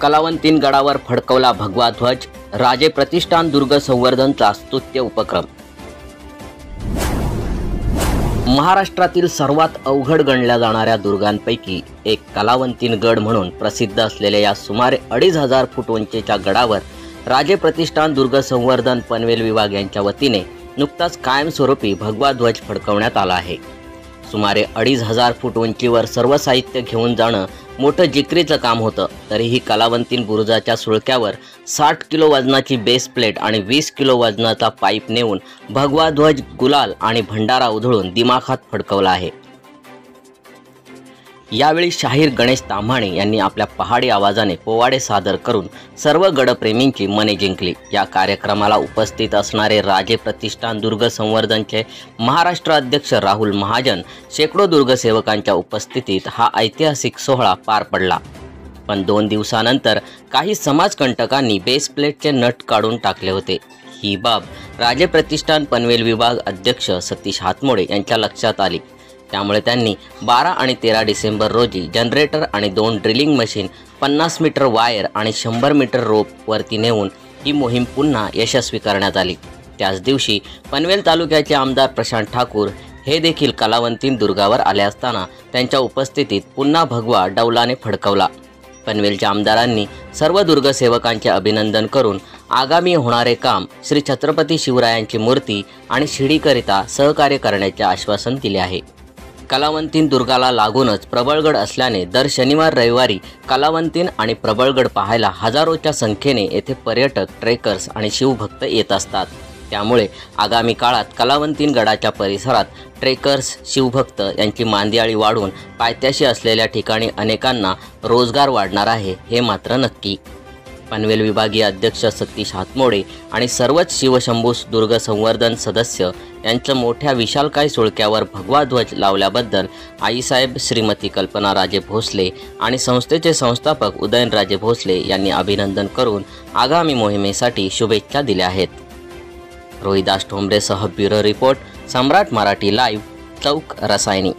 कलावंतीन गडावर फडकवला भगवा ध्वज, राजे प्रतिष्ठान दुर्ग संवर्धनचा स्तुत्य उपक्रम। महाराष्ट्रातील सर्वात अवघड गणल्या जाणाऱ्या दुर्गांपैकी एक कलावंतीन गड म्हणून प्रसिद्ध असलेल्या या सुमारे 2500 फूट उंचीच्या गडावर राजे प्रतिष्ठान दुर्ग संवर्धन पनवेल विभाग यांच्या वतीने नुकताच कायमस्वरूपी भगवा ध्वज फडकवण्यात आला आहे। सुमारे 2500 फूट उंचीवर सर्व साहित्य घेऊन जाणं मोठं जिकरीचं काम होतं। तरीही कलावंतीन बुरुजाच्या सुळक्यावर 60 किलो वजनाची बेस प्लेट आणि 20 किलो वजनाचा पाईप नेऊन भगवा ध्वज गुलाल आणि भंडारा उधळून दिमाखात फडकवला आहे। यावेळी शाहीर गणेश ताम्हाणे यांनी आपल्या पहाडी आवाजाने पोवाडे सादर करून सर्व गडप्रेमींची मने जिंकली। या कार्यक्रमाला उपस्थित असणारे राजे प्रतिष्ठान दुर्ग संवर्धनचे महाराष्ट्र अध्यक्ष राहुल महाजन, शेकडो दुर्गसेवकांच्या उपस्थितीत हा ऐतिहासिक सोहळा पार पडला। पण 2 दिवसानंतर काही समाजकंटकांनी बेस प्लेटचे नट काढून टाकले होते। ही बाब राजे प्रतिष्ठान पनवेल विभाग अध्यक्ष सतीश हातमोडे यांच्या लक्षात आली। त्यामुळे त्यांनी 12 आणि 13 डिसेंबर रोजी जनरेटर आणि 2 ड्रिलिंग मशीन, 50 मीटर वायर आणि 100 मीटर रोप वरती नेऊन ही मोहीम पुन्हा यशस्वी करण्यात आली। त्याच दिवशी पनवेल तालुक्याचे आमदार प्रशांत ठाकूर हे देखील कलावंतीन दुर्गावर आले असताना त्यांच्या उपस्थितीत पुन्हा भगवा डौलाने फडकवला। पनवेलच्या आमदारांनी सर्व दुर्गसेवकांचे अभिनंदन करून आगामी होणारे काम श्री छत्रपती शिवरायांची मूर्ती आणि शिडीकरिता सहकार्य करण्याचे आश्वासन दिले आहे। कलावंतीन दुर्गाला लागूनच प्रबळगड असल्याने दर शनिवार रविवारी कलावंतीन आणि प्रबळगड पाहायला हजारोच्या संख्येने येथे पर्यटक, ट्रेकर्स आणि शिवभक्त येत असतात। त्यामुळे आगामी काळात कलावंतीन गडाच्या परिसरात ट्रेकर्स, शिवभक्त यांची मांदियाळी वाढून पायथ्याशी असलेल्या ठिकाणी अनेकांना रोजगार वाढणार आहे हे मात्र नक्की। पनवेल विभागीय अध्यक्ष सतीश हातमोडे आणि सर्वच शिवशंभू दुर्ग संवर्धन सदस्य यांच्या मोठ्या विशालकाय सुळक्यावर भगवा ध्वज लावल्याबद्दल आईसाहेब श्रीमती कल्पना राजे भोसले आणि संस्थेचे संस्थापक उदयनराजे भोसले यांनी अभिनंदन करून आगामी मोहिमेसाठी शुभेच्छा दिल्या आहेत। रोहिदास ठोंबरेसह ब्युरो रिपोर्ट, सम्राट मराठी लाईव्ह, चौक रसायनी।